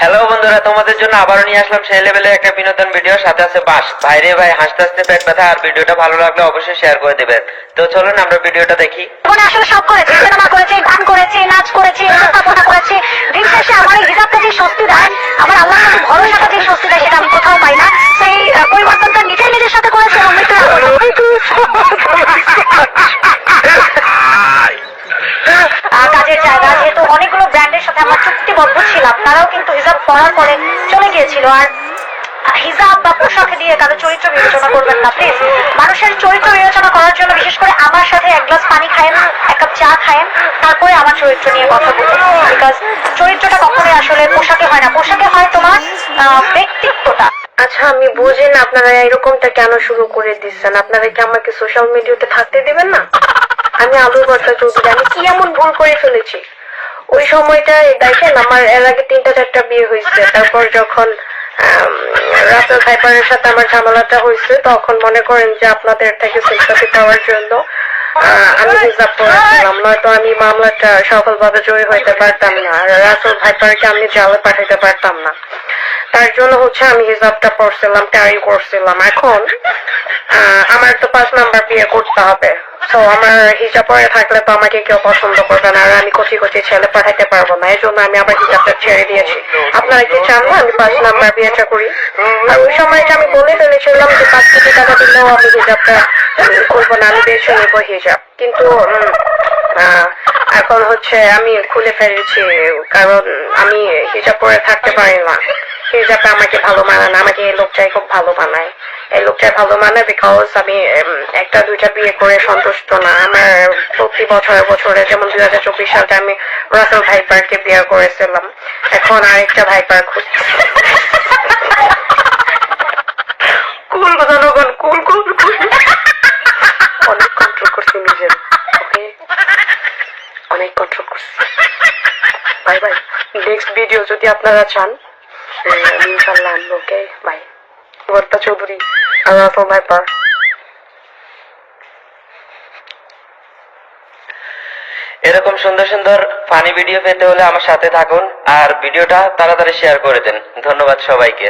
Hello বন্ধুরা, তোমাদের জন্য আবারও নিয়ে আসলাম সেই লেভেলের একটা বিনোদন ভিডিও। সাথে আছে বাস ভাইরে ভাই, হাসতে হাসতে পেট ব্যথা। আর ভিডিওটা ভালো লাগলে অবশ্যই শেয়ার করে দেবেন। তো চলুন আমরা ভিডিওটা দেখি। মনে আসলে সব করেছি, সিনেমা করেছি, গান করেছি, নাচ করেছি, উপস্থাপনা করেছি। দিন শেষে আমার এই হিজাবটা যে স্বস্তি দেয়, আমার আল্লাহর কাছে ভরসাটা যে স্বস্তি দেয়, সেটা আমি কোথাও পাই না। সেই পরিবর্তনটা নিজের সাথে করেছি এবং মৃত্যুর কাজের জায়গা, যেহেতু অনেকগুলো ব্র্যান্ডের সাথে আমরা চুক্তিবদ্ধ ছিলাম, তারাও কিন্তু হিজাব পরার পরে চলে গিয়েছিল। আর হিজাব বা পোশাক দিয়ে কারো চরিত্র বিবেচনা করবেন না প্লিজ। মানুষের চরিত্র বিবেচনা করার জন্য বিশেষ করে আমার সাথে এক গ্লাস পানি খায়েন, এক কাপ চা খায়েন, তারপরে আমার চরিত্র নিয়ে কথা বলুন। বিকজ চরিত্রটা কখনোই আসলে পোশাকে হয় না, পোশাকে হয় তোমার ব্যক্তিত্বটা। আচ্ছা, আমি বুঝি না আপনারা এরকমটা কেন শুরু করে দিচ্ছেন। আপনারা কি আমাকে সোশ্যাল মিডিয়াতে থাকতে দিবেন না? আমি আলু ভর্তা চৌধুরী, আমি কি এমন ভুল করে ফেলেছি? ওই সময়টায় দেখেন, আমার এর আগে 3টা-4টা বিয়ে হয়েছে। তারপর যখন রাসেল ভাইপারের সাথে আমার ঝামেলাটা হয়েছে, তখন মনে করেন যে আপনাদের থেকে সিম্পাথি পাওয়ার জন্য আমি হিজাব পড়েছিলাম, নয়তো আমি মামলাটা সফলভাবে জয়ী হইতে পারতাম না। আর রাসেল ভাইপারকে আমি জালে পাঠাইতে পারতাম না। তার জন্য আমি হিজাবটা পড়ছিলাম, ক্যারি করছিলাম। এখন আমার তো 5 নাম্বার বিয়ে করতে হবে। তো আমার হিজাব পরে থাকলে তো আমাকে কেউ পছন্দ করবে না, আর আমি কচি কচি ছেলে পাঠাইতে পারবো না। এই জন্য আমি আবার হিজাবটা ছেড়ে দিয়েছি। আপনারা কি চান না আমি 5 নাম্বার বিয়েটা করি? আর ওই সময়টা আমি বলে ফেলেছিলাম যে 5 কোটি টাকা দিলেও আমি হিজাবটা করবো না, আমি বেছে নেবো হিজাব। কিন্তু এখন আমি খুলে ফেলেছি, কারণ আমি হিজাব পরে থাকতে পারি না। হিজাবটা আমাকে ভালো মানায় না, আমাকে এই লোকটাই খুব ভালো মানায়। এই লোকটাই ভালো মানায় বিকজ আমি 1টা-2টা বিয়ে করে সন্তুষ্ট না। আমার প্রতি বছরে যেমন 2024 সালে আমি রাসেল ভাইপারকে বিয়ে করেছিলাম, এখন আরেকটা ভাইপার খুঁজছি। কুল জনগণ, কুল কুল কুল। অনেক কন্ট্রোল করছি নিজের, ওকে, অনেক কন্ট্রোল করছি। Bye bye. নেক্সট ভিডিও যদি আপনারা চান, ইনশাল্লাহ আনবো। ওকে, বাই। ভর্তা চৌধুরী আর রাসেল ভাইপার। এরকম সুন্দর সুন্দর ফানি ভিডিও পেতে হলে আমার সাথে থাকুন আর ভিডিওটা তাড়াতাড়ি শেয়ার করে দেন। ধন্যবাদ সবাইকে।